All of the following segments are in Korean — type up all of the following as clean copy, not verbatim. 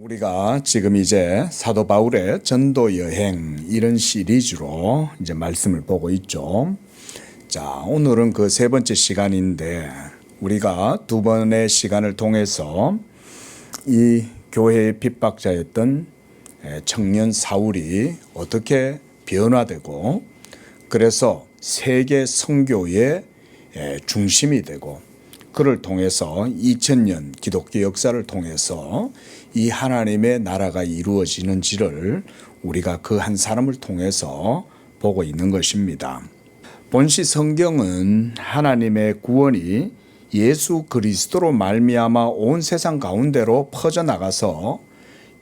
우리가 지금 이제 사도 바울의 전도 여행 이런 시리즈로 이제 말씀을 보고 있죠. 자, 오늘은 그 세 번째 시간인데 우리가 두 번의 시간을 통해서 이 교회의 핍박자였던 청년 사울이 어떻게 변화되고 그래서 세계 선교의 중심이 되고 그를 통해서 2000년 기독교 역사를 통해서 이 하나님의 나라가 이루어지는지를 우리가 그 한 사람을 통해서 보고 있는 것입니다. 본시 성경은 하나님의 구원이 예수 그리스도로 말미암아 온 세상 가운데로 퍼져나가서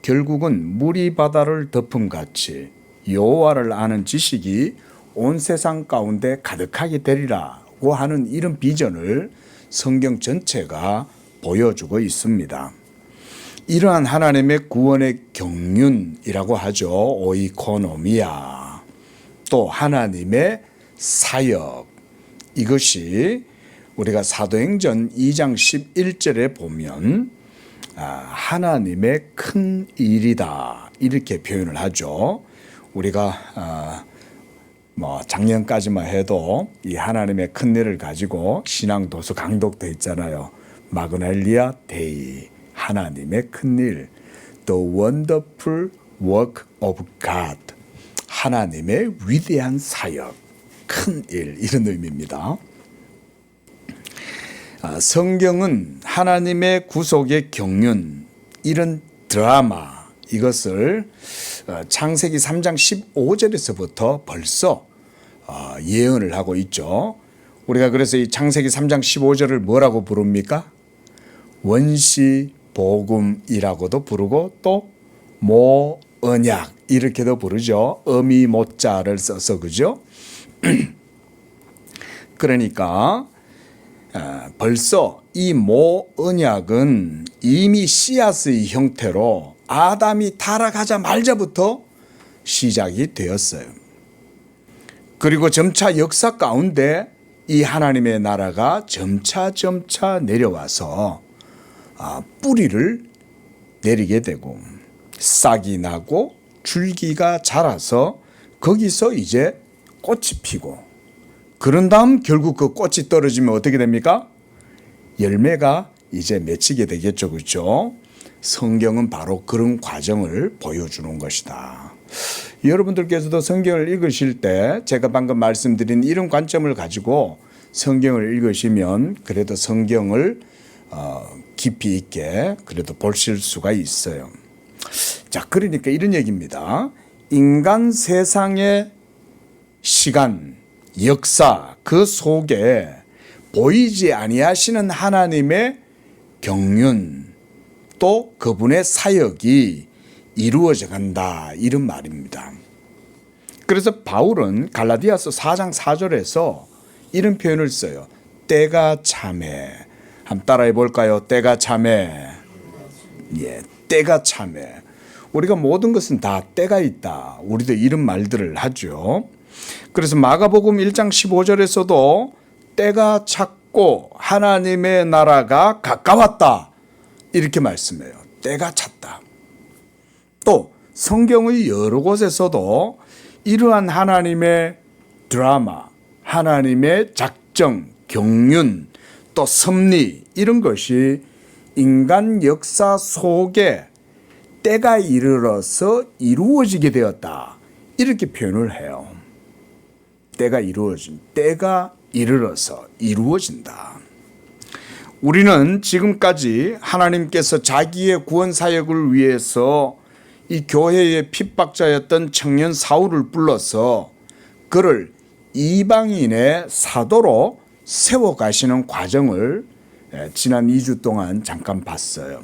결국은 물이 바다를 덮음같이 여호와를 아는 지식이 온 세상 가운데 가득하게 되리라고 하는 이런 비전을 성경 전체가 보여주고 있습니다. 이러한 하나님의 구원의 경륜이라고 하죠. 오이코노미아. 또 하나님의 사역. 이것이 우리가 사도행전 2장 11절에 보면 하나님의 큰 일이다. 이렇게 표현을 하죠. 우리가 작년까지만 해도 이 하나님의 큰 일을 가지고 신앙 도서 강독돼 있잖아요. 마그날리아 데이, 하나님의 큰 일, The Wonderful Work of God, 하나님의 위대한 사역, 큰 일, 이런 의미입니다. 성경은 하나님의 구속의 경륜, 이런 드라마, 이것을 창세기 3장 15절에서부터 벌써 예언을 하고 있죠. 우리가 그래서 이 창세기 3장 15절을 뭐라고 부릅니까? 원시 복음이라고도 부르고 또 모언약 이렇게도 부르죠. 어미 모자를 써서 그죠? 그러니까 벌써 이 모언약은 이미 씨앗의 형태로 아담이 타락하자마자부터 시작이 되었어요. 그리고 점차 역사 가운데 이 하나님의 나라가 점차 내려와서 뿌리를 내리게 되고 싹이 나고 줄기가 자라서 거기서 이제 꽃이 피고 그런 다음 결국 그 꽃이 떨어지면 어떻게 됩니까? 열매가 이제 맺히게 되겠죠. 그렇죠? 성경은 바로 그런 과정을 보여주는 것이다. 여러분들께서도 성경을 읽으실 때 제가 방금 말씀드린 이런 관점을 가지고 성경을 읽으시면 그래도 성경을 깊이 있게 그래도 보실 수가 있어요. 자, 그러니까 이런 얘기입니다. 인간 세상의 시간, 역사 그 속에 보이지 아니하시는 하나님의 경륜 또 그분의 사역이 이루어져 간다 이런 말입니다. 그래서 바울은 갈라디아서 4장 4절에서 이런 표현을 써요. 때가 참해. 한번 따라해 볼까요? 때가 참해. 예, 때가 참해. 우리가 모든 것은 다 때가 있다. 우리도 이런 말들을 하죠. 그래서 마가복음 1장 15절에서도 때가 찼고 하나님의 나라가 가까웠다. 이렇게 말씀해요. 때가 찼다. 또 성경의 여러 곳에서도 이러한 하나님의 드라마, 하나님의 작정, 경륜, 또 섭리 이런 것이 인간 역사 속에 때가 이르러서 이루어지게 되었다. 이렇게 표현을 해요. 때가 이르러서 이루어진다. 우리는 지금까지 하나님께서 자기의 구원 사역을 위해서 이 교회의 핍박자였던 청년 사울을 불러서 그를 이방인의 사도로 세워가시는 과정을 지난 2주 동안 잠깐 봤어요.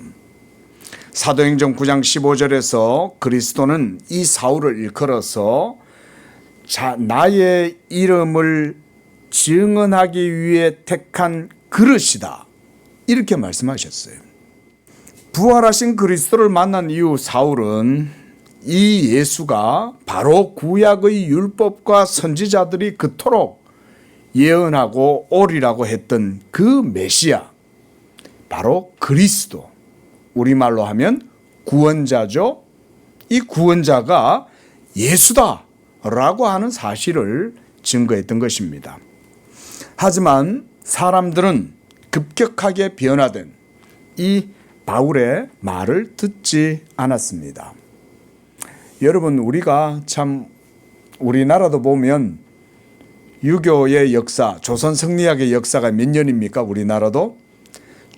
사도행전 9장 15절에서 그리스도는 이 사울을 일컬어서 나의 이름을 증언하기 위해 택한 그릇이다. 이렇게 말씀하셨어요. 부활하신 그리스도를 만난 이후 사울은 이 예수가 바로 구약의 율법과 선지자들이 그토록 예언하고 오리라고 했던 그 메시아, 바로 그리스도, 우리말로 하면 구원자죠. 이 구원자가 예수다라고 하는 사실을 증거했던 것입니다. 하지만 사람들은 급격하게 변화된 이 바울의 말을 듣지 않았습니다. 여러분, 우리가 참 우리나라도 보면 유교의 역사, 조선 성리학의 역사가 몇 년입니까? 우리나라도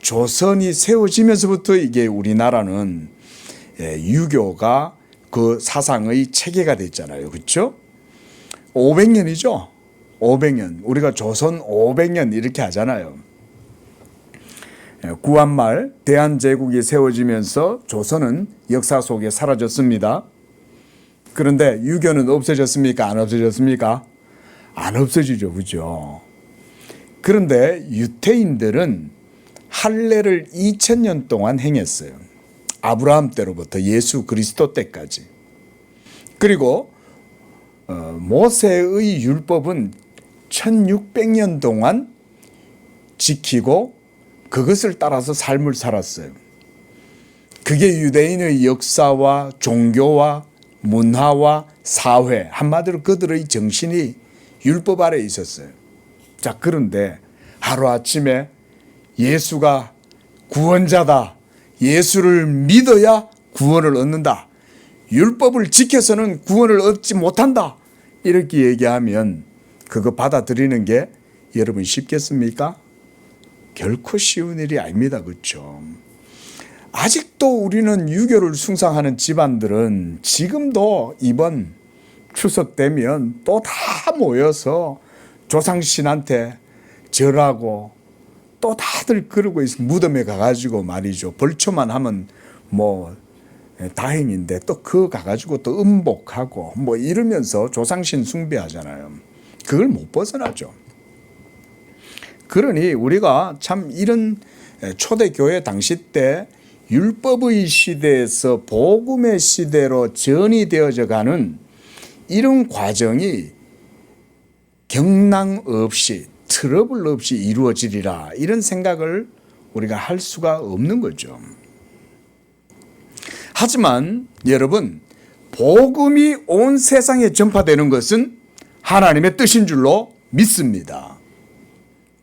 조선이 세워지면서부터 이게 우리나라는 유교가 그 사상의 체계가 됐잖아요. 그렇죠? 500년이죠. 500년. 우리가 조선 500년 이렇게 하잖아요. 구한말 대한제국이 세워지면서 조선은 역사 속에 사라졌습니다. 그런데 유교는 없어졌습니까? 안 없어졌습니까? 안 없어지죠. 그죠? 그런데 유태인들은 할례를 2000년 동안 행했어요. 아브라함 때로부터 예수 그리스도 때까지. 그리고 모세의 율법은 1600년 동안 지키고 그것을 따라서 삶을 살았어요. 그게 유대인의 역사와 종교와 문화와 사회, 한마디로 그들의 정신이 율법 아래에 있었어요. 자, 그런데 하루아침에 예수가 구원자다. 예수를 믿어야 구원을 얻는다. 율법을 지켜서는 구원을 얻지 못한다. 이렇게 얘기하면 그거 받아들이는 게 여러분 쉽겠습니까? 결코 쉬운 일이 아닙니다. 그렇죠? 아직도 우리는 유교를 숭상하는 집안들은 지금도 이번 추석 되면 또 다 모여서 조상신한테 절하고 또 다들 그러고 있어. 무덤에 가가지고 말이죠. 벌초만 하면 뭐 다행인데 또 그 가가지고 또 음복하고 뭐 이러면서 조상신 숭배하잖아요. 그걸 못 벗어나죠. 그러니 우리가 참 이런 초대교회 당시 때 율법의 시대에서 복음의 시대로 전이 되어져 가는 이런 과정이 경랑 없이 트러블 없이 이루어지리라 이런 생각을 우리가 할 수가 없는 거죠. 하지만 여러분, 복음이 온 세상에 전파되는 것은 하나님의 뜻인 줄로 믿습니다.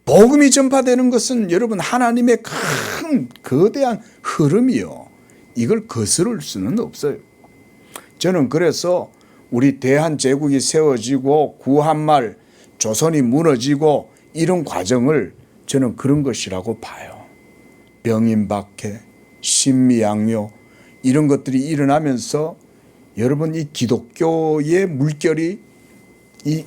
복음이 전파되는 것은 여러분 하나님의 큰 거대한 흐름이요. 이걸 거스를 수는 없어요. 저는 그래서 우리 대한제국이 세워지고 구한말 조선이 무너지고 이런 과정을 저는 그런 것이라고 봐요. 병임박해, 신미양요 이런 것들이 일어나면서 여러분 이 기독교의 물결이 이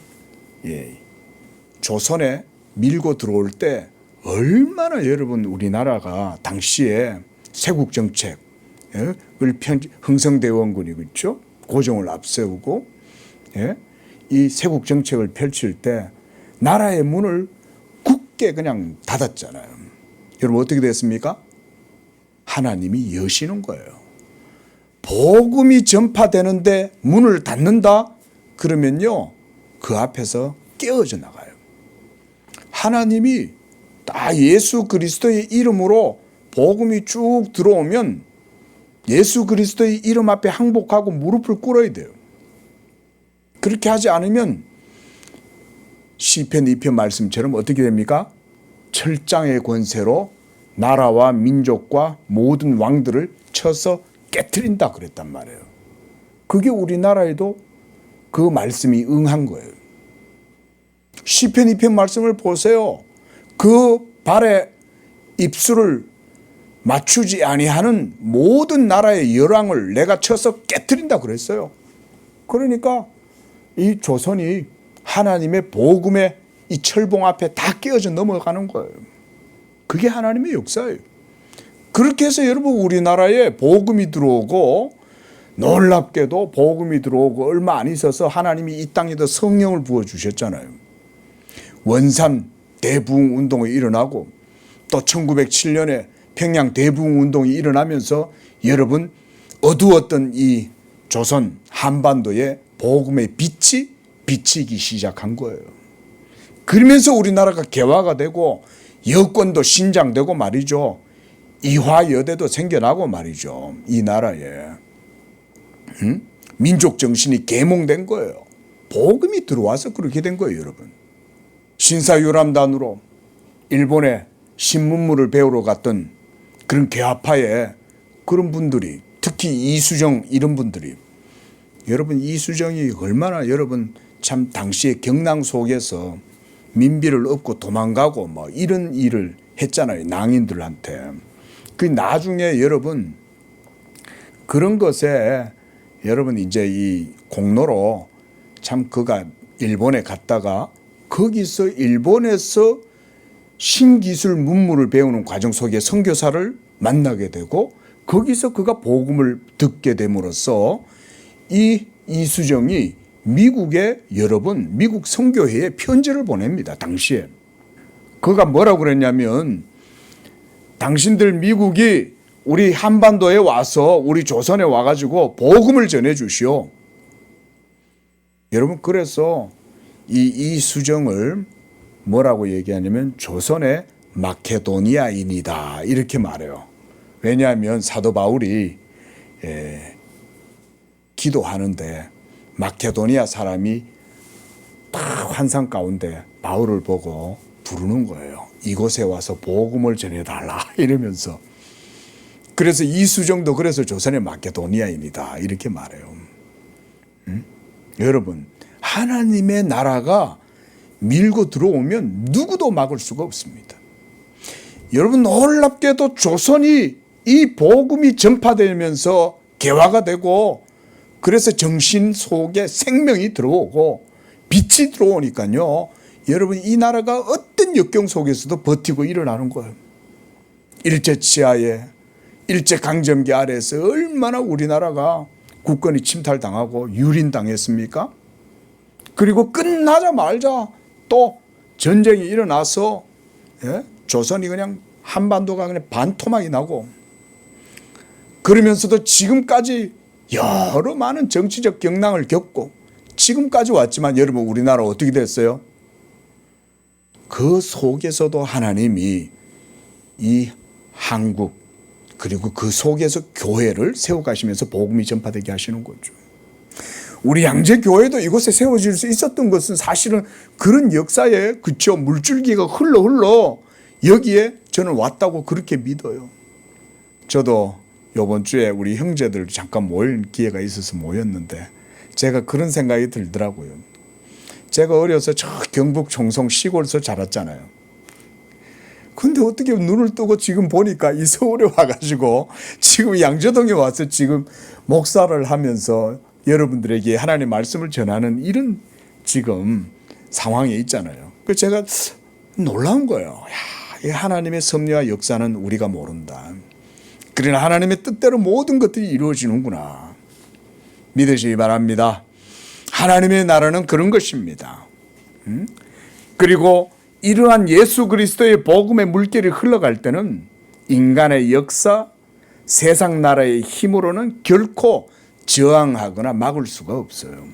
조선에 밀고 들어올 때 얼마나 여러분 우리나라가 당시에 세국정책을 흥성대원군이 그렇죠? 고종을 앞세우고 이 세국정책을 펼칠 때 나라의 문을 굳게 그냥 닫았잖아요. 여러분 어떻게 됐습니까? 하나님이 여시는 거예요. 복음이 전파되는데 문을 닫는다? 그러면요 그 앞에서 깨어져 나가요. 하나님이 다 예수 그리스도의 이름으로 복음이 쭉 들어오면 예수 그리스도의 이름 앞에 항복하고 무릎을 꿇어야 돼요. 그렇게 하지 않으면 시편 2편 말씀처럼 어떻게 됩니까? 철장의 권세로 나라와 민족과 모든 왕들을 쳐서 깨트린다 그랬단 말이에요. 그게 우리나라에도 그 말씀이 응한 거예요. 시편 2편 말씀을 보세요. 그 발에 입술을 맞추지 아니하는 모든 나라의 열왕을 내가 쳐서 깨트린다 그랬어요. 그러니까 이 조선이 하나님의 복음의 이 철봉 앞에 다 깨어져 넘어가는 거예요. 그게 하나님의 역사예요. 그렇게 해서 여러분 우리나라에 복음이 들어오고 놀랍게도 복음이 들어오고 얼마 안 있어서 하나님이 이 땅에도 성령을 부어주셨잖아요. 원산 대부흥 운동이 일어나고 또 1907년에 평양 대부흥 운동이 일어나면서 여러분 어두웠던 이 조선 한반도에 복음의 빛이 비치기 시작한 거예요. 그러면서 우리나라가 개화가 되고 여권도 신장되고 말이죠. 이화여대도 생겨나고 말이죠. 이 나라에 민족 정신이 계몽된 거예요. 복음이 들어와서 그렇게 된 거예요, 여러분. 신사유람단으로 일본에 신문물을 배우러 갔던 그런 개화파의 그런 분들이, 특히 이수정 이런 분들이, 여러분 이수정이 얼마나 여러분 참 당시에 경랑 속에서 민비를 얻고 도망가고 뭐 이런 일을 했잖아요, 낭인들한테. 그 나중에 여러분 그런 것에 여러분 이제 이 공로로 참 그가 일본에 갔다가 거기서 일본에서 신기술 문물을 배우는 과정 속에 선교사를 만나게 되고 거기서 그가 복음을 듣게 됨으로써 이 이수정이 미국에 여러분 미국 선교회에 편지를 보냅니다. 당시에 그가 뭐라고 그랬냐면, 당신들 미국이 우리 한반도에 와서 우리 조선에 와가지고 복음을 전해 주시오. 여러분 그래서 이 이수정을 뭐라고 얘기하냐면 조선의 마케도니아인이다 이렇게 말해요. 왜냐하면 사도 바울이 기도하는데 마케도니아 사람이 딱 환상 가운데 바울을 보고 부르는 거예요. 이곳에 와서 복음을 전해달라 이러면서. 그래서 이수정도 그래서 조선의 마케도니아인이다 이렇게 말해요. 여러분 하나님의 나라가 밀고 들어오면 누구도 막을 수가 없습니다. 여러분 놀랍게도 조선이 이 복음이 전파되면서 개화가 되고 그래서 정신 속에 생명이 들어오고 빛이 들어오니까요. 여러분 이 나라가 어떤 역경 속에서도 버티고 일어나는 거예요. 일제치하에 일제강점기 아래에서 얼마나 우리나라가 국권이 침탈당하고 유린당했습니까? 그리고 끝나자마자 또 전쟁이 일어나서 조선이 그냥 한반도가 그냥 반토막이 나고 그러면서도 지금까지 여러 많은 정치적 경랑을 겪고 지금까지 왔지만 여러분 우리나라 어떻게 됐어요? 그 속에서도 하나님이 이 한국 그리고 그 속에서 교회를 세워가시면서 복음이 전파되게 하시는 거죠. 우리 양재교회도 이곳에 세워질 수 있었던 것은 사실은 그런 역사에 그쵸 물줄기가 흘러 여기에 저는 왔다고 그렇게 믿어요. 저도 이번 주에 우리 형제들 잠깐 모일 기회가 있어서 모였는데 제가 그런 생각이 들더라고요. 제가 어려서 저 경북 청송 시골에서 자랐잖아요. 근데 어떻게 눈을 뜨고 지금 보니까 이 서울에 와가지고 지금 양재동에 와서 지금 목사를 하면서 여러분들에게 하나님의 말씀을 전하는 이런 지금 상황에 있잖아요. 그래서 제가 놀라운 거예요. 야, 이 하나님의 섭리와 역사는 우리가 모른다. 그러나 하나님의 뜻대로 모든 것들이 이루어지는구나. 믿으시기 바랍니다. 하나님의 나라는 그런 것입니다. 그리고 이러한 예수 그리스도의 복음의 물결이 흘러갈 때는 인간의 역사, 세상 나라의 힘으로는 결코 저항하거나 막을 수가 없어요.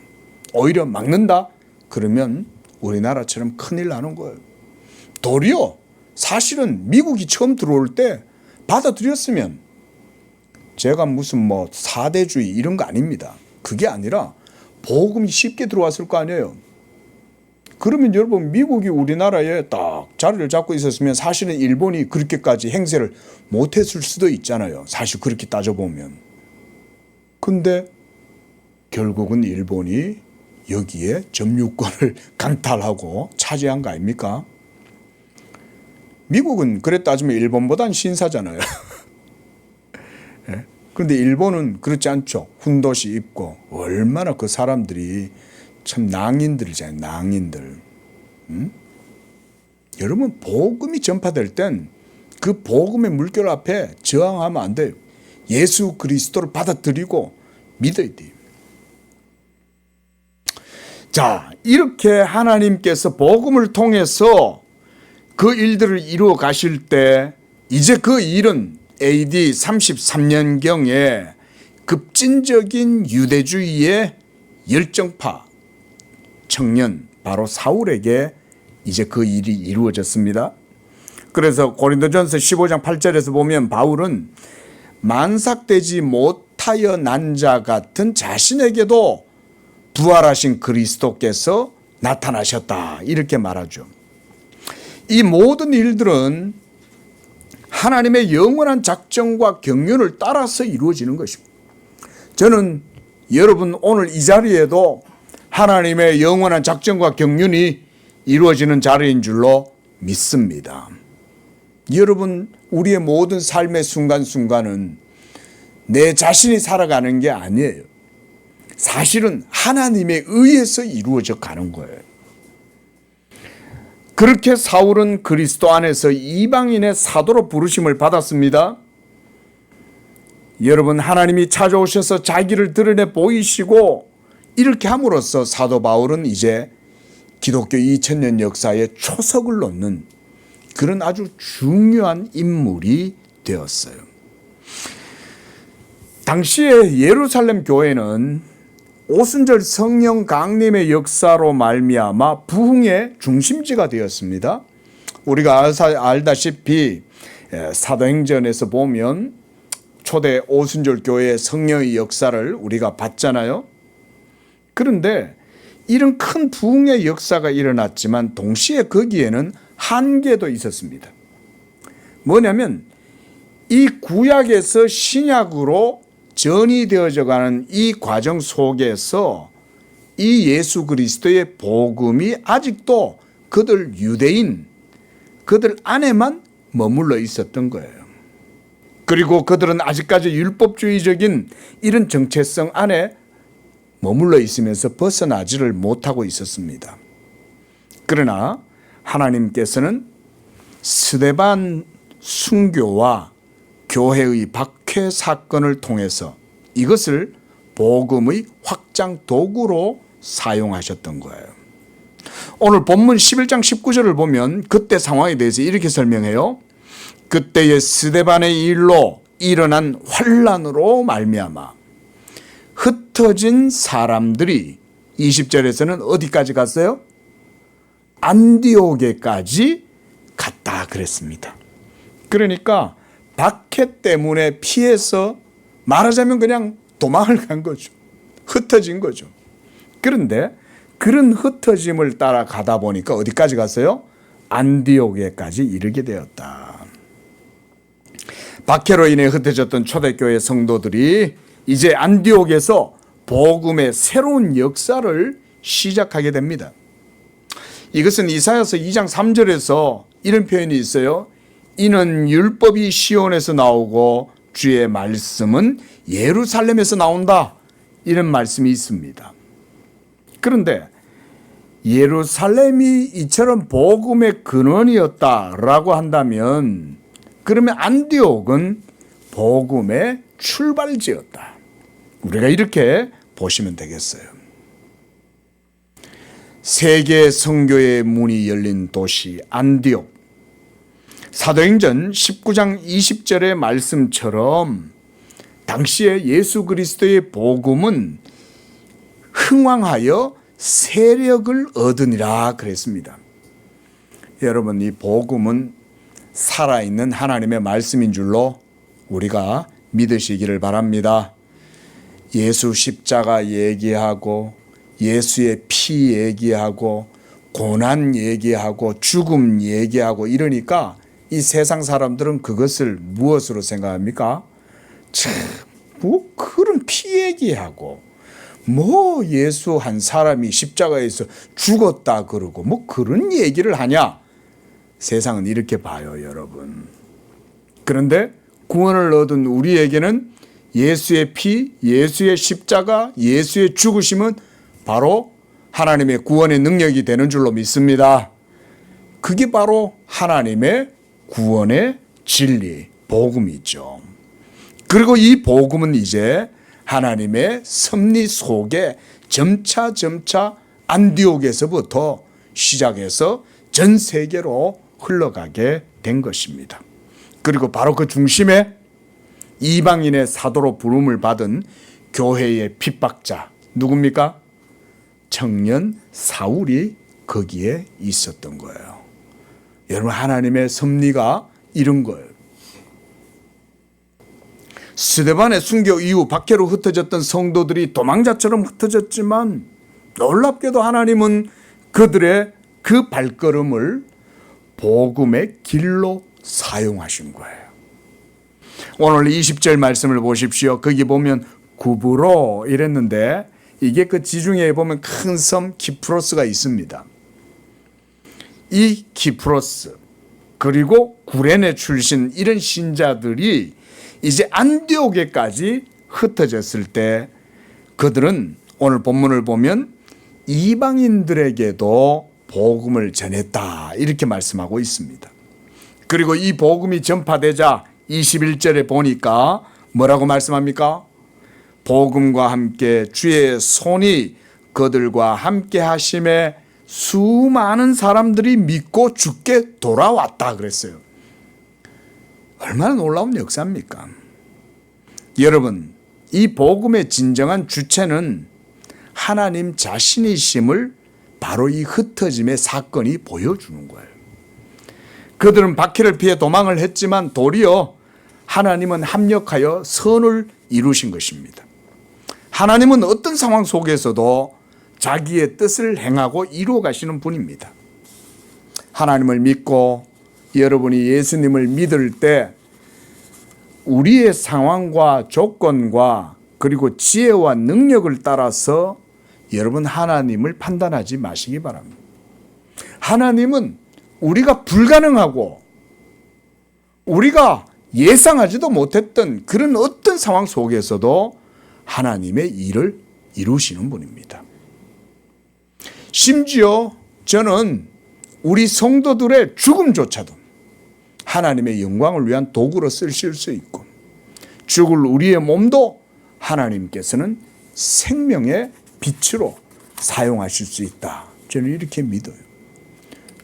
오히려 막는다? 그러면 우리나라처럼 큰일 나는 거예요. 도리어 사실은 미국이 처음 들어올 때 받아들였으면 제가 무슨 뭐 사대주의 이런 거 아닙니다. 그게 아니라 복음이 쉽게 들어왔을 거 아니에요. 그러면 여러분 미국이 우리나라에 딱 자리를 잡고 있었으면 사실은 일본이 그렇게까지 행세를 못했을 수도 있잖아요. 사실 그렇게 따져보면. 근데 결국은 일본이 여기에 점유권을 강탈하고 차지한 거 아닙니까? 미국은 그래 따지면 일본보단 신사잖아요. 그런데 일본은 그렇지 않죠. 훈도시 입고 얼마나 그 사람들이 참 낭인들이잖아요. 낭인들. 여러분 복음이 전파될 땐 그 복음의 물결 앞에 저항하면 안 돼요. 예수 그리스도를 받아들이고 믿어야 돼요. 자, 이렇게 하나님께서 복음을 통해서 그 일들을 이루어 가실 때 이제 그 일은 AD 33년경에 급진적인 유대주의의 열정파 청년 바로 사울에게 이제 그 일이 이루어졌습니다. 그래서 고린도전서 15장 8절에서 보면 바울은 만삭되지 못하여 난 자 같은 자신에게도 부활하신 그리스도께서 나타나셨다 이렇게 말하죠. 이 모든 일들은 하나님의 영원한 작정과 경륜을 따라서 이루어지는 것입니다. 저는 여러분 오늘 이 자리에도 하나님의 영원한 작정과 경륜이 이루어지는 자리인 줄로 믿습니다. 여러분, 우리의 모든 삶의 순간순간은 내 자신이 살아가는 게 아니에요. 사실은 하나님에 의해서 이루어져 가는 거예요. 그렇게 사울은 그리스도 안에서 이방인의 사도로 부르심을 받았습니다. 여러분, 하나님이 찾아오셔서 자기를 드러내 보이시고 이렇게 함으로써 사도 바울은 이제 기독교 2000년 역사에 초석을 놓는 그런 아주 중요한 인물이 되었어요. 당시에 예루살렘 교회는 오순절 성령 강림의 역사로 말미암아 부흥의 중심지가 되었습니다. 우리가 알다시피 사도행전에서 보면 초대 오순절 교회의 성령의 역사를 우리가 봤잖아요. 그런데 이런 큰 부흥의 역사가 일어났지만 동시에 거기에는 한계도 있었습니다. 뭐냐면 이 구약에서 신약으로 전이되어져 가는 이 과정 속에서 이 예수 그리스도의 복음이 아직도 그들 유대인, 그들 안에만 머물러 있었던 거예요. 그리고 그들은 아직까지 율법주의적인 이런 정체성 안에 머물러 있으면서 벗어나지를 못하고 있었습니다. 그러나 하나님께서는 스데반 순교와 교회의 박해 사건을 통해서 이것을 복음의 확장 도구로 사용하셨던 거예요. 오늘 본문 11장 19절을 보면 그때 상황에 대해서 이렇게 설명해요. 그때의 스데반의 일로 일어난 환란으로 말미암아 흩어진 사람들이 20절에서는 어디까지 갔어요? 안디옥에까지 갔다 그랬습니다. 그러니까 박해 때문에 피해서 말하자면 그냥 도망을 간 거죠. 흩어진 거죠. 그런데 그런 흩어짐을 따라 가다 보니까 어디까지 갔어요? 안디옥에까지 이르게 되었다. 박해로 인해 흩어졌던 초대교회 성도들이 이제 안디옥에서 복음의 새로운 역사를 시작하게 됩니다. 이것은 이사야서 2장 3절에서 이런 표현이 있어요. 이는 율법이 시온에서 나오고 주의 말씀은 예루살렘에서 나온다. 이런 말씀이 있습니다. 그런데 예루살렘이 이처럼 복음의 근원이었다라고 한다면 그러면 안디옥은 복음의 출발지였다. 우리가 이렇게 보시면 되겠어요. 세계 선교의 문이 열린 도시 안디옥. 사도행전 19장 20절의 말씀처럼 당시에 예수 그리스도의 복음은 흥왕하여 세력을 얻으니라 그랬습니다. 여러분, 이 복음은 살아있는 하나님의 말씀인 줄로 우리가 믿으시기를 바랍니다. 예수 십자가 얘기하고 예수의 피 얘기하고 고난 얘기하고 죽음 얘기하고 이러니까 이 세상 사람들은 그것을 무엇으로 생각합니까? 참, 뭐 그런 피 얘기하고 뭐 예수 한 사람이 십자가에서 죽었다 그러고 뭐 그런 얘기를 하냐? 세상은 이렇게 봐요, 여러분. 그런데 구원을 얻은 우리에게는 예수의 피, 예수의 십자가, 예수의 죽으심은 바로 하나님의 구원의 능력이 되는 줄로 믿습니다. 그게 바로 하나님의 구원의 진리, 복음이죠. 그리고 이 복음은 이제 하나님의 섭리 속에 점차 안디옥에서부터 시작해서 전 세계로 흘러가게 된 것입니다. 그리고 바로 그 중심에 이방인의 사도로 부름을 받은 교회의 핍박자 누굽니까? 청년 사울이 거기에 있었던 거예요. 여러분, 하나님의 섭리가 이런 거예요. 스데반의 순교 이후 박해로 흩어졌던 성도들이 도망자처럼 흩어졌지만 놀랍게도 하나님은 그들의 그 발걸음을 복음의 길로 사용하신 거예요. 오늘 20절 말씀을 보십시오. 거기 보면 구브로 이랬는데 이게 그 지중해에 보면 큰 섬 키프로스가 있습니다. 이 키프로스 그리고 구레네 출신 이런 신자들이 이제 안디옥에까지 흩어졌을 때 그들은 오늘 본문을 보면 이방인들에게도 복음을 전했다 이렇게 말씀하고 있습니다. 그리고 이 복음이 전파되자 21절에 보니까 뭐라고 말씀합니까? 복음과 함께 주의 손이 그들과 함께 하심에 수많은 사람들이 믿고 주께 돌아왔다 그랬어요. 얼마나 놀라운 역사입니까? 여러분, 이 복음의 진정한 주체는 하나님 자신이심을 바로 이 흩어짐의 사건이 보여주는 거예요. 그들은 박해를 피해 도망을 했지만 도리어 하나님은 합력하여 선을 이루신 것입니다. 하나님은 어떤 상황 속에서도 자기의 뜻을 행하고 이루어 가시는 분입니다. 하나님을 믿고 여러분이 예수님을 믿을 때 우리의 상황과 조건과 그리고 지혜와 능력을 따라서 여러분 하나님을 판단하지 마시기 바랍니다. 하나님은 우리가 불가능하고 우리가 예상하지도 못했던 그런 어떤 상황 속에서도 하나님의 일을 이루시는 분입니다. 심지어 저는 우리 성도들의 죽음조차도 하나님의 영광을 위한 도구로 쓰실 수 있고 죽을 우리의 몸도 하나님께서는 생명의 빛으로 사용하실 수 있다. 저는 이렇게 믿어요.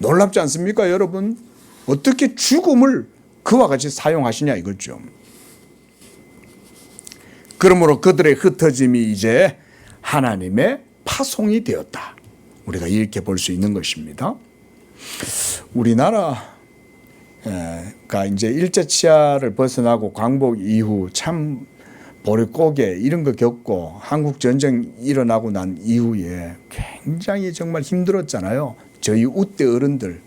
놀랍지 않습니까, 여러분? 어떻게 죽음을 그와 같이 사용하시냐 이거죠. 그러므로 그들의 흩어짐이 이제 하나님의 파송이 되었다. 우리가 이렇게 볼 수 있는 것입니다. 우리나라가 이제 일제치하를 벗어나고 광복 이후 참 보릿고개 이런 거 겪고 한국 전쟁 일어나고 난 이후에 굉장히 정말 힘들었잖아요. 저희 우대 어른들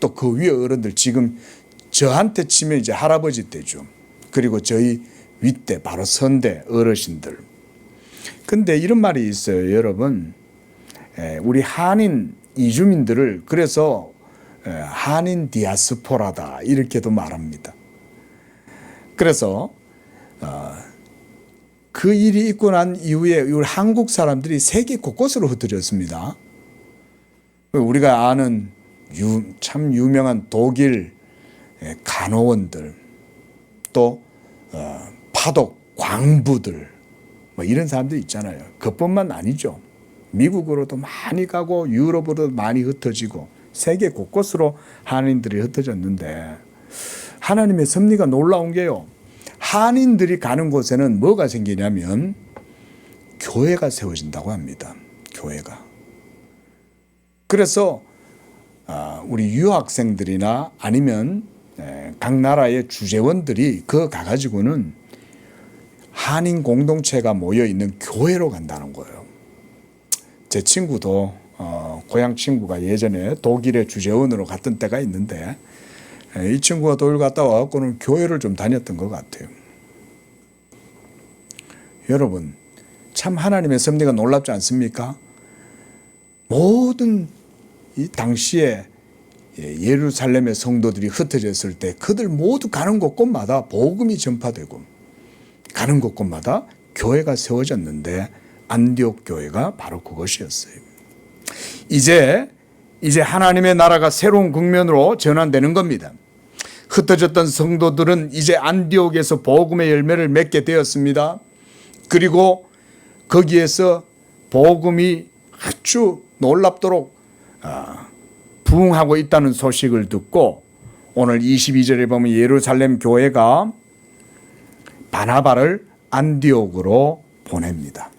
또 그 위에 어른들 지금 저한테 치면 이제 할아버지 때죠. 그리고 저희 윗대 바로 선대 어르신들. 근데 이런 말이 있어요, 여러분. 우리 한인 이주민들을 그래서 한인 디아스포라다 이렇게도 말합니다. 그래서 그 일이 있고 난 이후에 우리 한국 사람들이 세계 곳곳으로 흩어졌습니다. 우리가 아는 참 유명한 독일 간호원들 또 파독 광부들 뭐 이런 사람들 있잖아요. 그뿐만 아니죠. 미국으로도 많이 가고 유럽으로도 많이 흩어지고 세계 곳곳으로 한인들이 흩어졌는데 하나님의 섭리가 놀라운 게요. 한인들이 가는 곳에는 뭐가 생기냐면 교회가 세워진다고 합니다. 교회가. 그래서 우리 유학생들이나 아니면 각 나라의 주재원들이 그 가가지고는 한인 공동체가 모여 있는 교회로 간다는 거예요. 제 친구도 고향 친구가 예전에 독일의 주재원으로 갔던 때가 있는데 이 친구가 독일 갔다 와갖고는 교회를 좀 다녔던 것 같아요. 여러분, 참 하나님의 섭리가 놀랍지 않습니까? 모든 이 당시에 예루살렘의 성도들이 흩어졌을 때 그들 모두 가는 곳곳마다 복음이 전파되고 가는 곳곳마다 교회가 세워졌는데 안디옥 교회가 바로 그것이었어요. 이제 하나님의 나라가 새로운 국면으로 전환되는 겁니다. 흩어졌던 성도들은 이제 안디옥에서 복음의 열매를 맺게 되었습니다. 그리고 거기에서 복음이 아주 놀랍도록 부흥하고 있다는 소식을 듣고 오늘 22절에 보면 예루살렘 교회가 바나바를 안디옥으로 보냅니다.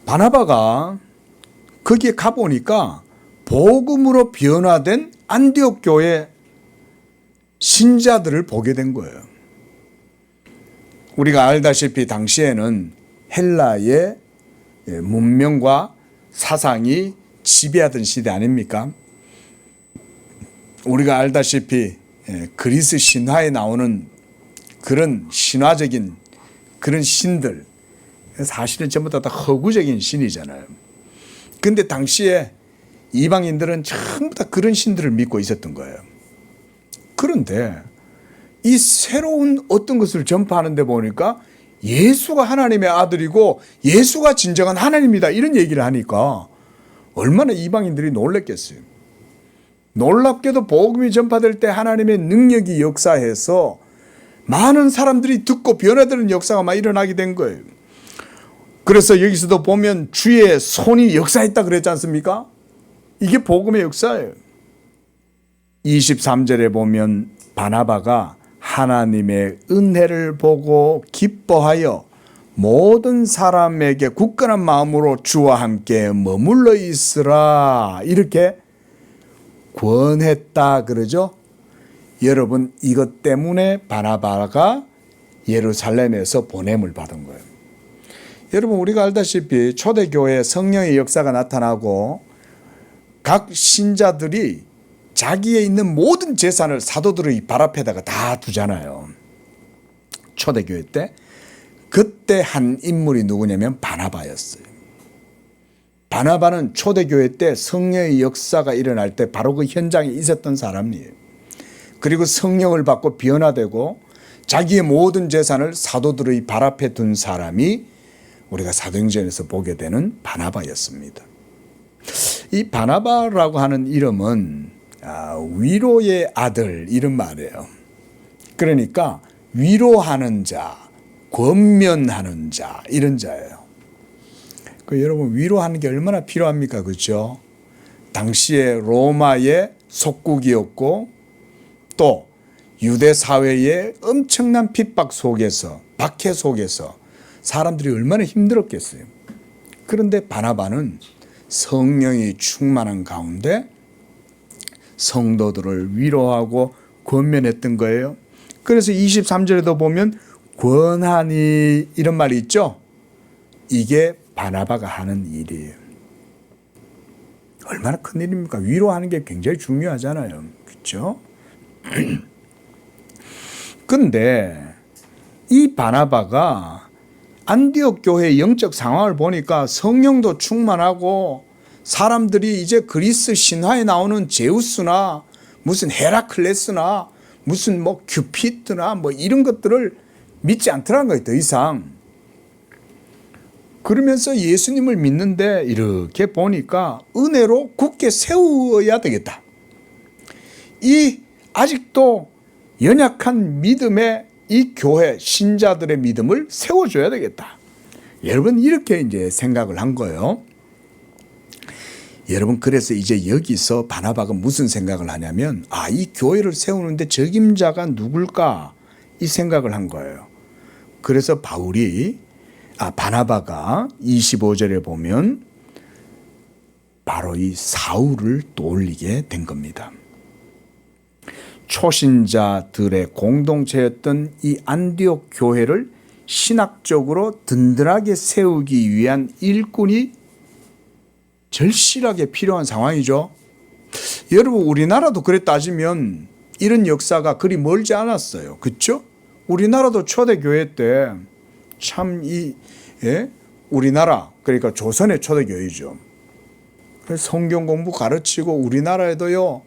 바나바가 거기에 가보니까 복음으로 변화된 안디옥 교회 신자들을 보게 된 거예요. 우리가 알다시피 당시에는 헬라의 문명과 사상이 지배하던 시대 아닙니까? 우리가 알다시피 그리스 신화에 나오는 그런 신화적인 그런 신들, 사실은 전부 다 허구적인 신이잖아요. 근데 당시에 이방인들은 전부 다 그런 신들을 믿고 있었던 거예요. 그런데 이 새로운 어떤 것을 전파하는데 보니까 예수가 하나님의 아들이고 예수가 진정한 하나님이다, 이런 얘기를 하니까 얼마나 이방인들이 놀랐겠어요. 놀랍게도 복음이 전파될 때 하나님의 능력이 역사해서 많은 사람들이 듣고 변화되는 역사가 막 일어나게 된 거예요. 그래서 여기서도 보면 주의 손이 역사했다 그랬지 않습니까? 이게 복음의 역사예요. 23절에 보면 바나바가 하나님의 은혜를 보고 기뻐하여 모든 사람에게 굳건한 마음으로 주와 함께 머물러 있으라, 이렇게 권했다 그러죠. 여러분, 이것 때문에 바나바가 예루살렘에서 보냄을 받은 거예요. 여러분, 우리가 알다시피 초대교회에 성령의 역사가 나타나고 각 신자들이 자기에 있는 모든 재산을 사도들의 발 앞에다가 다 두잖아요. 초대교회 때. 그때 한 인물이 누구냐면 바나바였어요. 바나바는 초대교회 때 성령의 역사가 일어날 때 바로 그 현장에 있었던 사람이에요. 그리고 성령을 받고 변화되고 자기의 모든 재산을 사도들의 발 앞에 둔 사람이 우리가 사도행전에서 보게 되는 바나바였습니다. 이 바나바라고 하는 이름은 위로의 아들, 이런 말이에요. 그러니까 위로하는 자, 권면하는 자, 이런 자예요. 여러분, 위로하는 게 얼마나 필요합니까? 그렇죠? 당시에 로마의 속국이었고 또 유대 사회의 엄청난 핍박 속에서, 박해 속에서 사람들이 얼마나 힘들었겠어요. 그런데 바나바는 성령이 충만한 가운데 성도들을 위로하고 권면했던 거예요. 그래서 23절에도 보면 권하니, 이런 말이 있죠. 이게 바나바가 하는 일이에요. 얼마나 큰 일입니까? 위로하는 게 굉장히 중요하잖아요. 그렇죠? 근데 이 바나바가 안디옥 교회의 영적 상황을 보니까 성령도 충만하고 사람들이 이제 그리스 신화에 나오는 제우스나 무슨 헤라클레스나 무슨 뭐 큐피드나 뭐 이런 것들을 믿지 않더라는 거예요, 더 이상. 그러면서 예수님을 믿는데 이렇게 보니까 은혜로 굳게 세워야 되겠다. 이 아직도 연약한 믿음의 이 교회 신자들의 믿음을 세워줘야 되겠다. 여러분, 이렇게 이제 생각을 한 거예요. 여러분, 그래서 이제 여기서 바나바가 무슨 생각을 하냐면, 이 교회를 세우는데 적임자가 누굴까? 이 생각을 한 거예요. 그래서 바나바가 25절에 보면 바로 이 사울을 떠올리게 된 겁니다. 초신자들의 공동체였던 이 안디옥 교회를 신학적으로 든든하게 세우기 위한 일꾼이 절실하게 필요한 상황이죠. 여러분, 우리나라도 그래 따지면 이런 역사가 그리 멀지 않았어요. 그렇죠? 우리나라도 초대교회 때 참 우리나라, 그러니까 조선의 초대교회죠. 성경 공부 가르치고 우리나라에도요,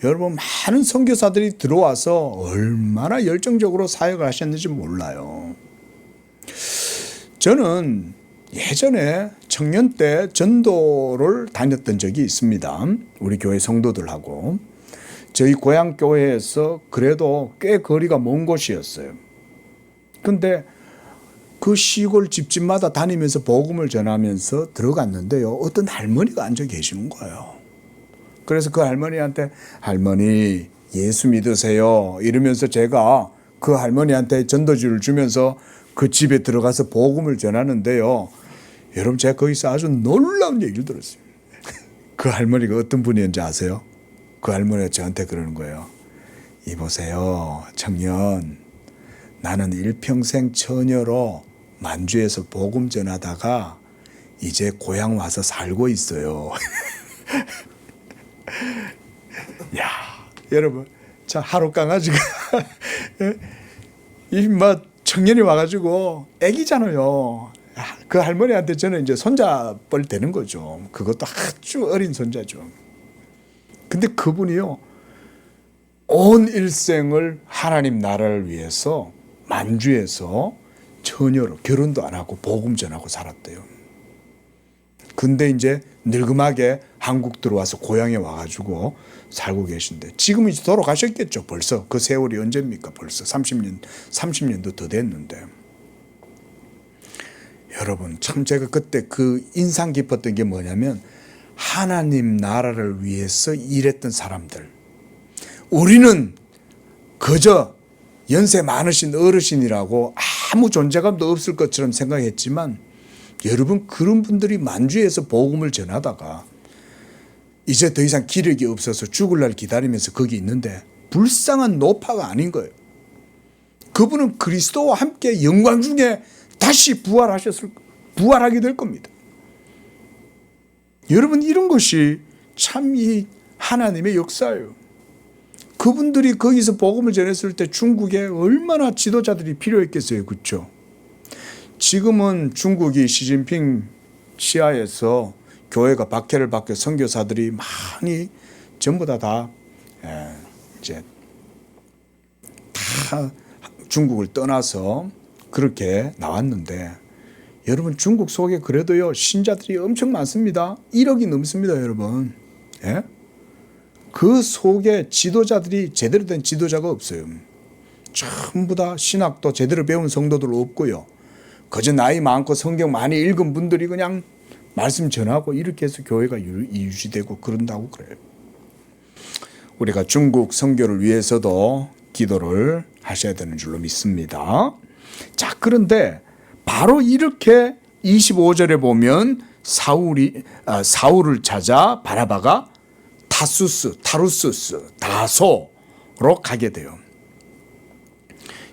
여러분, 많은 선교사들이 들어와서 얼마나 열정적으로 사역을 하셨는지 몰라요. 저는 예전에 청년 때 전도를 다녔던 적이 있습니다. 우리 교회 성도들하고. 저희 고향 교회에서 그래도 꽤 거리가 먼 곳이었어요. 근데 그 시골 집집마다 다니면서 복음을 전하면서 들어갔는데요, 어떤 할머니가 앉아 계시는 거예요. 그래서 그 할머니한테, 할머니 예수 믿으세요, 이러면서 제가 그 할머니한테 전도지를 주면서 그 집에 들어가서 복음을 전하는데요, 여러분, 제가 거기서 아주 놀라운 얘기를 들었어요. 그 할머니가 어떤 분이었는지 아세요? 그 할머니가 저한테 그러는 거예요. 이보세요, 청년. 나는 일평생 처녀로 만주에서 복음 전하다가 이제 고향 와서 살고 있어요. 야, 여러분, 자, 하루 강아지가 이뭐 청년이 와가지고 애기잖아요. 그 할머니한테 저는 이제 손자뻘 되는 거죠. 그것도 아주 어린 손자죠. 근데 그분이요, 온 일생을 하나님 나라를 위해서 만주에서 처녀로 결혼도 안 하고 복음 전하고 살았대요. 근데 이제 늙음하게 한국 들어와서 고향에 와가지고 살고 계신데, 지금은 이제 돌아가셨겠죠. 벌써 그 세월이 언제입니까? 벌써 30년도 더 됐는데. 여러분, 참 제가 그때 그 인상 깊었던 게 뭐냐면, 하나님 나라를 위해서 일했던 사람들, 우리는 그저 연세 많으신 어르신이라고 아무 존재감도 없을 것처럼 생각했지만, 여러분, 그런 분들이 만주에서 복음을 전하다가 이제 더 이상 기력이 없어서 죽을 날 기다리면서 거기 있는데 불쌍한 노파가 아닌 거예요. 그분은 그리스도와 함께 영광 중에 다시 부활하게 될 겁니다. 여러분, 이런 것이 참 이 하나님의 역사예요. 그분들이 거기서 복음을 전했을 때 중국에 얼마나 지도자들이 필요했겠어요. 그렇죠? 지금은 중국이 시진핑 시하에서 교회가 박해를 받게 선교사들이 많이 전부 다 이제 다 중국을 떠나서 그렇게 나왔는데, 여러분, 중국 속에 그래도요 신자들이 엄청 많습니다. 1억이 넘습니다, 여러분. 예? 그 속에 지도자들이 제대로 된 지도자가 없어요. 전부 다 신학도 제대로 배운 성도들 없고요. 그저 나이 많고 성경 많이 읽은 분들이 그냥 말씀 전하고 이렇게 해서 교회가 유지되고 그런다고 그래요. 우리가 중국 선교를 위해서도 기도를 하셔야 되는 줄로 믿습니다. 자, 그런데 바로 이렇게 25절에 보면 사울을 찾아 바나바가 타루스스, 다소로 가게 돼요.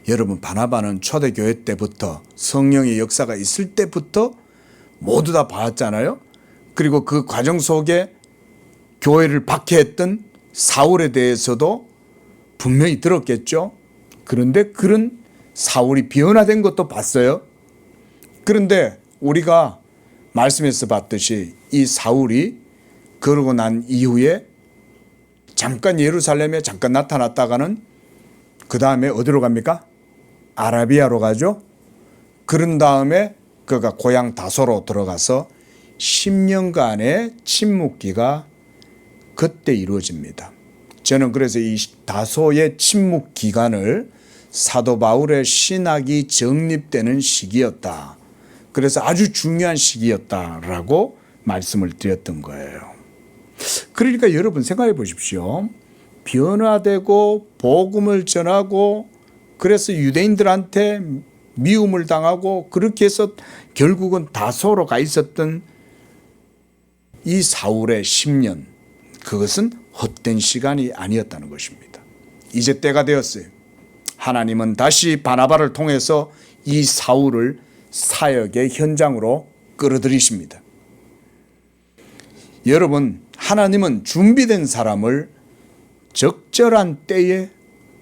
여러분, 바나바는 초대교회 때부터 성령의 역사가 있을 때부터 모두 다 봤잖아요. 그리고 그 과정 속에 교회를 박해했던 사울에 대해서도 분명히 들었겠죠. 그런데 그런 사울이 변화된 것도 봤어요. 그런데 우리가 말씀에서 봤듯이 이 사울이 그러고 난 이후에 잠깐 예루살렘에 잠깐 나타났다가는 그 다음에 어디로 갑니까? 아라비아로 가죠. 그런 다음에 그가 고향 다소로 들어가서 10년간의 침묵기가 그때 이루어집니다. 저는 그래서 이 다소의 침묵 기간을 사도 바울의 신학이 정립되는 시기였다. 그래서 아주 중요한 시기였다라고 말씀을 드렸던 거예요. 그러니까 여러분 생각해 보십시오. 변화되고 복음을 전하고 그래서 유대인들한테 미움을 당하고 그렇게 해서 결국은 다소로 가 있었던 이 사울의 10년, 그것은 헛된 시간이 아니었다는 것입니다. 이제 때가 되었어요. 하나님은 다시 바나바를 통해서 이 사울을 사역의 현장으로 끌어들이십니다. 여러분, 하나님은 준비된 사람을 적절한 때에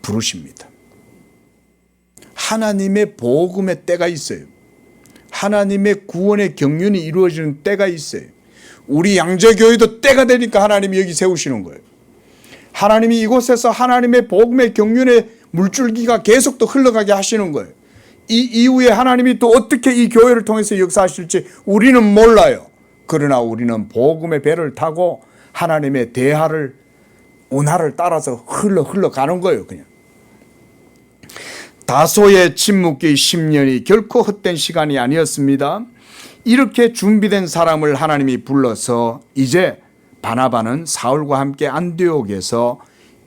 부르십니다. 하나님의 복음의 때가 있어요. 하나님의 구원의 경륜이 이루어지는 때가 있어요. 우리 양재교회도 때가 되니까 하나님이 여기 세우시는 거예요. 하나님이 이곳에서 하나님의 복음의 경륜의 물줄기가 계속 또 흘러가게 하시는 거예요. 이 이후에 하나님이 또 어떻게 이 교회를 통해서 역사하실지 우리는 몰라요. 그러나 우리는 복음의 배를 타고 하나님의 대하를 운하를 따라서 흘러가는 거예요. 그냥 다소의 침묵기 10년이 결코 헛된 시간이 아니었습니다. 이렇게 준비된 사람을 하나님이 불러서 이제 바나바는 사울과 함께 안디옥에서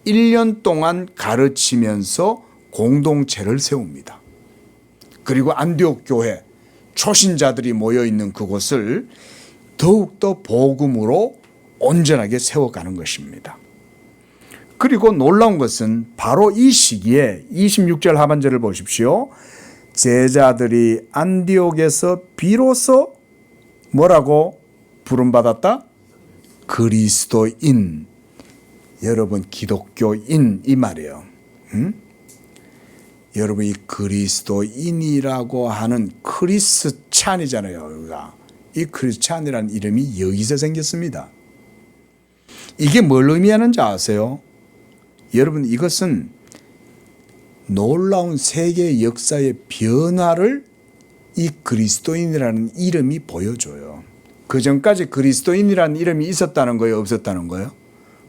1년 동안 가르치면서 공동체를 세웁니다. 그리고 안디옥 교회 초신자들이 모여있는 그곳을 더욱더 복음으로 온전하게 세워가는 것입니다. 그리고 놀라운 것은 바로 이 시기에 26절 하반절을 보십시오. 제자들이 안디옥에서 비로소 뭐라고 부름받았다? 그리스도인. 여러분 기독교인 이 말이에요. 여러분 이 그리스도인이라고 하는 크리스찬이잖아요. 우리가. 이 크리스찬이라는 이름이 여기서 생겼습니다. 이게 뭘 의미하는지 아세요? 여러분 이것은 놀라운 세계 역사의 변화를 이 그리스도인이라는 이름이 보여줘요. 그 전까지 그리스도인이라는 이름이 있었다는 거예요? 없었다는 거예요?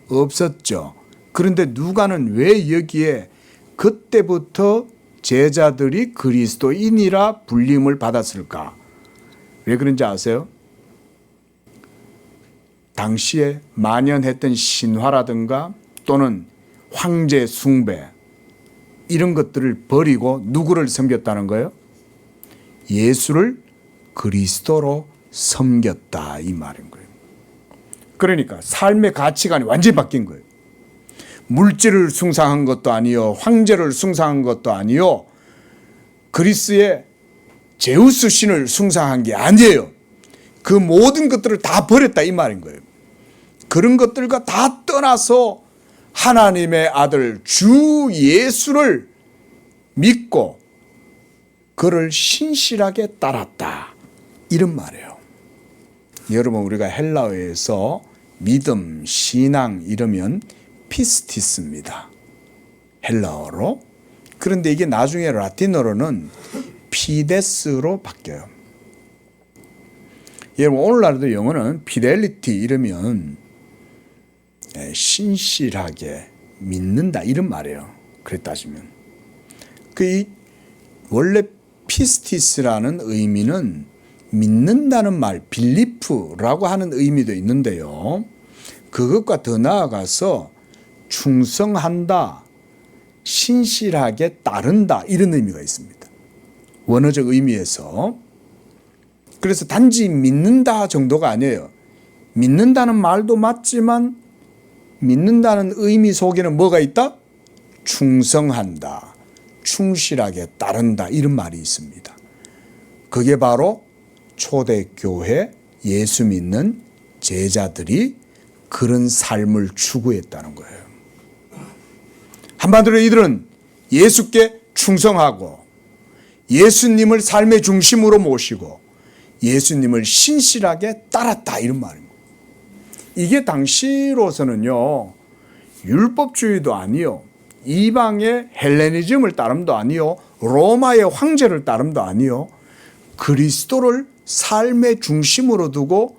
없었죠. 그런데 누가는 왜 여기에 그때부터 제자들이 그리스도인이라 불림을 받았을까? 왜 그런지 아세요? 당시에 만연했던 신화라든가 또는 황제 숭배 이런 것들을 버리고 누구를 섬겼다는 거예요? 예수를 그리스도로 섬겼다 이 말인 거예요. 그러니까 삶의 가치관이 완전히 바뀐 거예요. 물질을 숭상한 것도 아니요, 황제를 숭상한 것도 아니요, 그리스의 제우스 신을 숭상한 게 아니에요. 그 모든 것들을 다 버렸다 이 말인 거예요. 그런 것들과 다 떠나서 하나님의 아들 주 예수를 믿고 그를 신실하게 따랐다 이런 말이에요. 여러분 우리가 헬라어에서 믿음, 신앙 이러면 피스티스입니다. 헬라어로. 그런데 이게 나중에 라틴어로는 피데스로 바뀌어요. 여러분 오늘날도 영어는 피델리티 이러면 신실하게 믿는다 이런 말이에요. 그래 따지면 그 원래 피스티스라는 의미는 믿는다는 말, 빌리프라고 하는 의미도 있는데요. 그것과 더 나아가서 충성한다, 신실하게 따른다 이런 의미가 있습니다. 원어적 의미에서. 그래서 단지 믿는다 정도가 아니에요. 믿는다는 말도 맞지만 믿는다는 의미 속에는 뭐가 있다? 충성한다, 충실하게 따른다 이런 말이 있습니다. 그게 바로 초대교회 예수 믿는 제자들이 그런 삶을 추구했다는 거예요. 한마디로 이들은 예수께 충성하고 예수님을 삶의 중심으로 모시고 예수님을 신실하게 따랐다 이런 말입니다. 이게 당시로서는요, 율법주의도 아니요, 이방의 헬레니즘을 따름도 아니요, 로마의 황제를 따름도 아니요, 그리스도를 삶의 중심으로 두고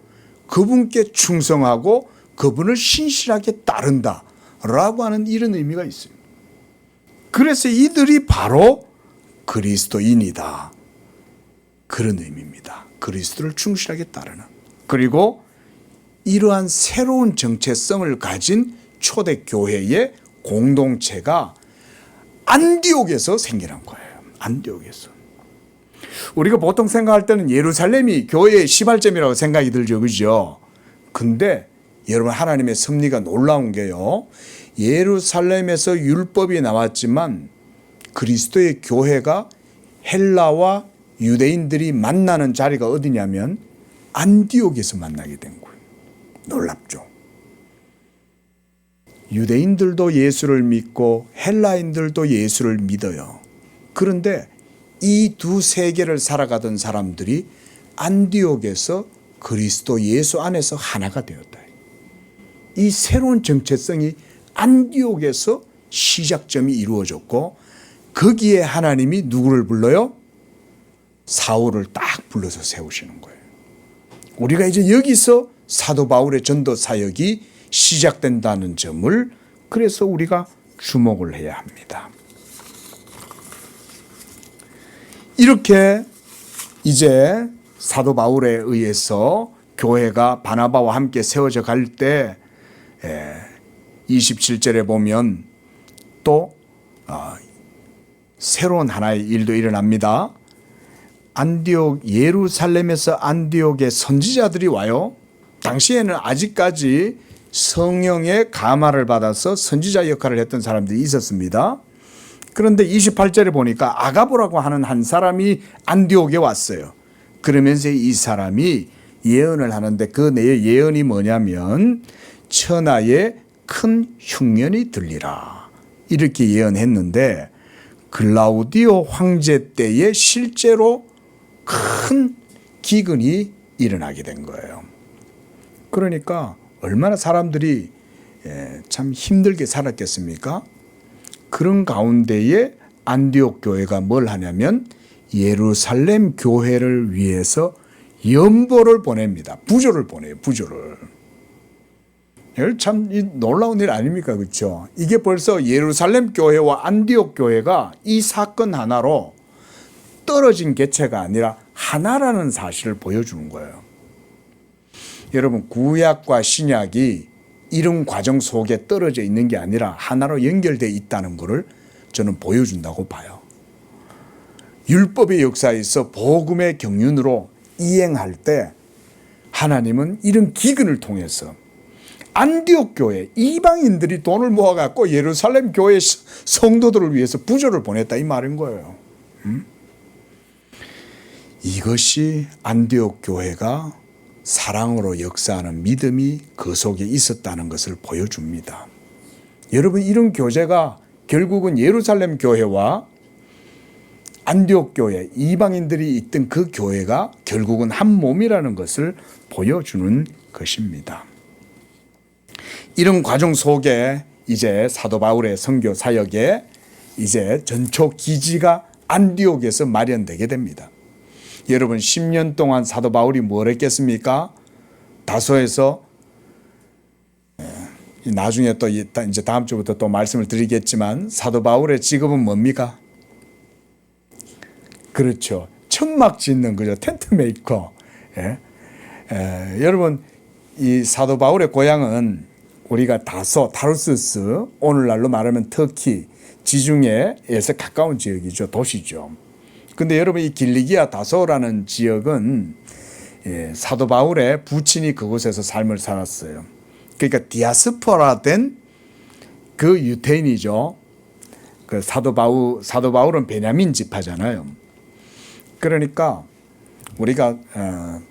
그분께 충성하고 그분을 신실하게 따른다라고 하는 이런 의미가 있어요. 그래서 이들이 바로 그리스도인이다. 그런 의미입니다. 그리스도를 충실하게 따르는. 그리고 이러한 새로운 정체성을 가진 초대교회의 공동체가 안디옥에서 생겨난 거예요. 안디옥에서. 우리가 보통 생각할 때는 예루살렘이 교회의 시발점이라고 생각이 들죠. 그죠? 근데 여러분 하나님의 섭리가 놀라운 게요. 예루살렘에서 율법이 나왔지만 그리스도의 교회가 헬라와 유대인들이 만나는 자리가 어디냐면 안디옥에서 만나게 된 거예요. 놀랍죠. 유대인들도 예수를 믿고 헬라인들도 예수를 믿어요. 그런데 이 두 세계를 살아가던 사람들이 안디옥에서 그리스도 예수 안에서 하나가 되었다. 이 새로운 정체성이 안디옥에서 시작점이 이루어졌고 거기에 하나님이 누구를 불러요? 사울을 딱 불러서 세우시는 거예요. 우리가 이제 여기서 사도 바울의 전도 사역이 시작된다는 점을 그래서 우리가 주목을 해야 합니다. 이렇게 이제 사도 바울에 의해서 교회가 바나바와 함께 세워져 갈 때 27절에 보면 또 새로운 하나의 일도 일어납니다. 안디옥, 예루살렘에서 안디옥에 선지자들이 와요. 당시에는 아직까지 성령의 감화를 받아서 선지자 역할을 했던 사람들이 있었습니다. 그런데 28절에 보니까 아가보라고 하는 한 사람이 안디옥에 왔어요. 그러면서 이 사람이 예언을 하는데 그 내의 예언이 뭐냐면 천하에 큰 흉년이 들리라 이렇게 예언했는데 글라우디오 황제 때에 실제로 큰 기근이 일어나게 된 거예요. 그러니까 얼마나 사람들이 참 힘들게 살았겠습니까? 그런 가운데에 안디옥 교회가 뭘 하냐면 예루살렘 교회를 위해서 연보를 보냅니다. 부조를 보내요. 부조를. 참 놀라운 일 아닙니까? 그렇죠? 이게 벌써 예루살렘 교회와 안디옥 교회가 이 사건 하나로 떨어진 개체가 아니라 하나라는 사실을 보여주는 거예요. 여러분 구약과 신약이 이런 과정 속에 떨어져 있는 게 아니라 하나로 연결되어 있다는 것을 저는 보여준다고 봐요. 율법의 역사에서 복음의 경륜으로 이행할 때 하나님은 이런 기근을 통해서 안디옥 교회 이방인들이 돈을 모아갖고 예루살렘 교회 성도들을 위해서 부조를 보냈다 이 말인 거예요. 이것이 안디옥 교회가 사랑으로 역사하는 믿음이 그 속에 있었다는 것을 보여줍니다. 여러분 이런 교제가 결국은 예루살렘 교회와 안디옥 교회 이방인들이 있던 그 교회가 결국은 한 몸이라는 것을 보여주는 것입니다. 이런 과정 속에 이제 사도 바울의 선교 사역에 이제 전초 기지가 안디옥에서 마련되게 됩니다. 여러분 10년 동안 사도 바울이 뭘 했겠습니까? 다소에서 나중에 또 이제 다음 주부터 또 말씀을 드리겠지만 사도 바울의 직업은 뭡니까? 그렇죠. 천막 짓는 거죠. 텐트 메이커. 여러분 이 사도 바울의 고향은 우리가 타르수스 오늘날로 말하면 터키 지중해에서 가까운 지역이죠. 도시죠. 근데 여러분 이 길리기아 다소라는 지역은 사도 바울의 부친이 그곳에서 삶을 살았어요. 그러니까 디아스포라 된 그 유태인이죠. 그 사도 바울은 베냐민 지파잖아요. 그러니까 우리가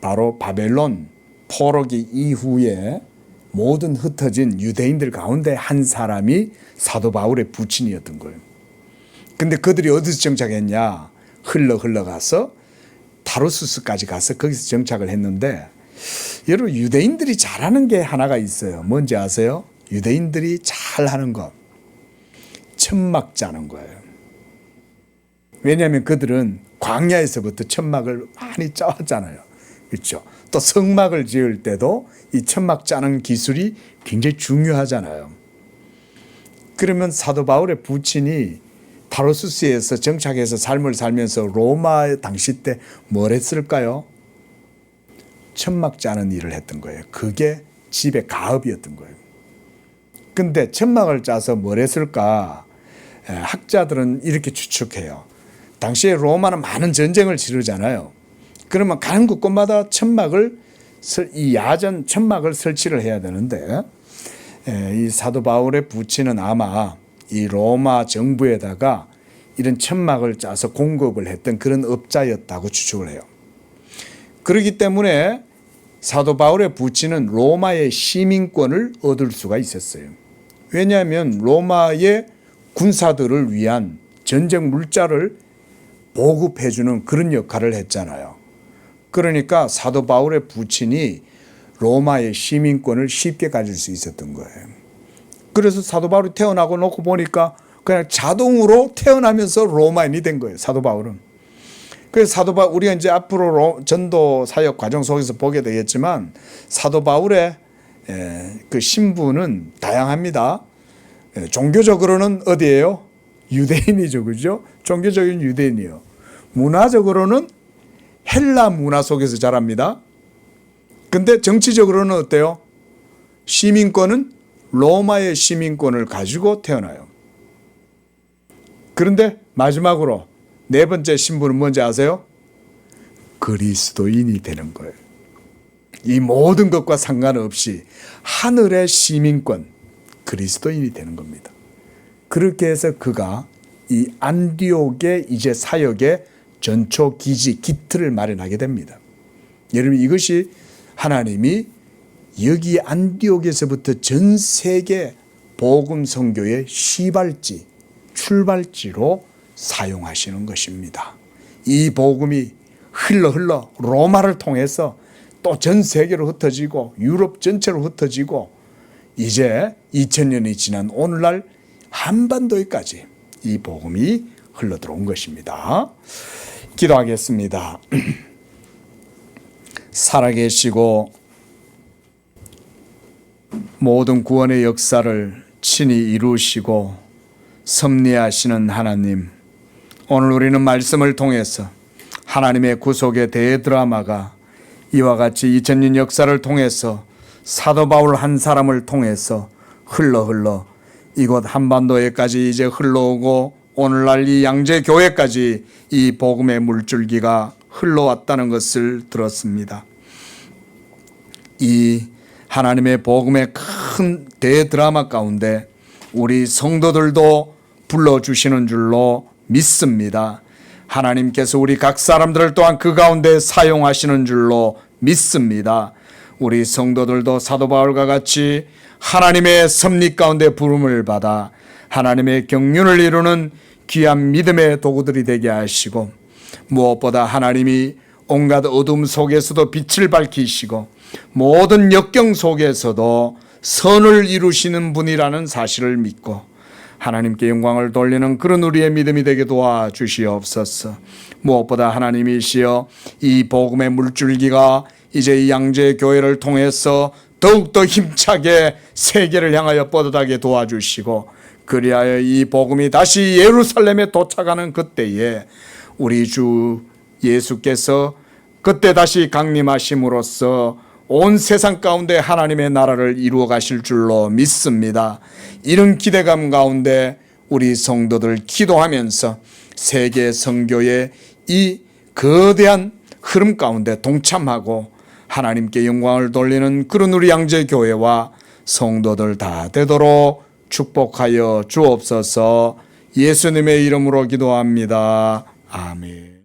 바로 바벨론 포로기 이후에 모든 흩어진 유대인들 가운데 한 사람이 사도 바울의 부친이었던 거예요. 근데 그들이 어디서 정착했냐? 흘러가서 타르수스까지 가서 거기서 정착을 했는데 여러분 유대인들이 잘하는 게 하나가 있어요. 뭔지 아세요? 유대인들이 잘하는 것. 천막 짜는 거예요. 왜냐하면 그들은 광야에서부터 천막을 많이 짜왔잖아요. 그렇죠? 또 성막을 지을 때도 이 천막 짜는 기술이 굉장히 중요하잖아요. 그러면 사도 바울의 부친이 타르수스에서 정착해서 삶을 살면서 로마 당시 때 뭘 했을까요? 천막 짜는 일을 했던 거예요. 그게 집의 가업이었던 거예요. 근데 천막을 짜서 뭘 했을까? 학자들은 이렇게 추측해요. 당시에 로마는 많은 전쟁을 치르잖아요. 그러면 가는 곳곳마다 이 야전 천막을 설치를 해야 되는데 이 사도 바울의 부친은 아마 이 로마 정부에다가 이런 천막을 짜서 공급을 했던 그런 업자였다고 추측을 해요. 그렇기 때문에 사도 바울의 부친은 로마의 시민권을 얻을 수가 있었어요. 왜냐하면 로마의 군사들을 위한 전쟁 물자를 보급해주는 그런 역할을 했잖아요. 그러니까 사도 바울의 부친이 로마의 시민권을 쉽게 가질 수 있었던 거예요. 그래서 사도 바울이 태어나고 놓고 보니까 그냥 자동으로 태어나면서 로마인이 된 거예요. 사도 바울은. 그래서 사도 바울 우리가 이제 앞으로 전도 사역 과정 속에서 보게 되겠지만 사도 바울의 그 신분은 다양합니다. 종교적으로는 어디예요? 유대인이죠, 그죠? 종교적인 유대인이요. 문화적으로는 헬라 문화 속에서 자랍니다. 근데 정치적으로는 어때요? 시민권은 로마의 시민권을 가지고 태어나요. 그런데 마지막으로 네 번째 신분은 뭔지 아세요? 그리스도인이 되는 거예요. 이 모든 것과 상관없이 하늘의 시민권, 그리스도인이 되는 겁니다. 그렇게 해서 그가 이 안디옥의 이제 사역의 전초 기지, 기틀을 마련하게 됩니다. 여러분, 이것이 하나님이 여기 안디옥에서부터 전 세계 복음 선교의 시발지, 출발지로 사용하시는 것입니다. 이 복음이 흘러 로마를 통해서 또 전 세계로 흩어지고 유럽 전체로 흩어지고 이제 2000년이 지난 오늘날 한반도에까지 이 복음이 흘러들어온 것입니다. 기도하겠습니다. 살아계시고 모든 구원의 역사를 친히 이루시고 섭리하시는 하나님, 오늘 우리는 말씀을 통해서 하나님의 구속의 대드라마가 이와 같이 2000년 역사를 통해서 사도 바울 한 사람을 통해서 흘러 이곳 한반도에까지 이제 흘러오고 오늘날 이 양재교회까지 이 복음의 물줄기가 흘러왔다는 것을 들었습니다. 이 하나님의 복음의 큰 대드라마 가운데 우리 성도들도 불러주시는 줄로 믿습니다. 하나님께서 우리 각 사람들을 또한 그 가운데 사용하시는 줄로 믿습니다. 우리 성도들도 사도 바울과 같이 하나님의 섭리 가운데 부름을 받아 하나님의 경륜을 이루는 귀한 믿음의 도구들이 되게 하시고, 무엇보다 하나님이 온갖 어둠 속에서도 빛을 밝히시고 모든 역경 속에서도 선을 이루시는 분이라는 사실을 믿고 하나님께 영광을 돌리는 그런 우리의 믿음이 되게 도와주시옵소서. 무엇보다 하나님이시여 이 복음의 물줄기가 이제 이 양재교회를 통해서 더욱더 힘차게 세계를 향하여 뻗어가게 도와주시고, 그리하여 이 복음이 다시 예루살렘에 도착하는 그때에 우리 주 예수께서 그때 다시 강림하심으로써 온 세상 가운데 하나님의 나라를 이루어 가실 줄로 믿습니다. 이런 기대감 가운데 우리 성도들 기도하면서 세계 선교의 이 거대한 흐름 가운데 동참하고 하나님께 영광을 돌리는 그런 우리 양재교회와 성도들 다 되도록 축복하여 주옵소서. 예수님의 이름으로 기도합니다. 아멘.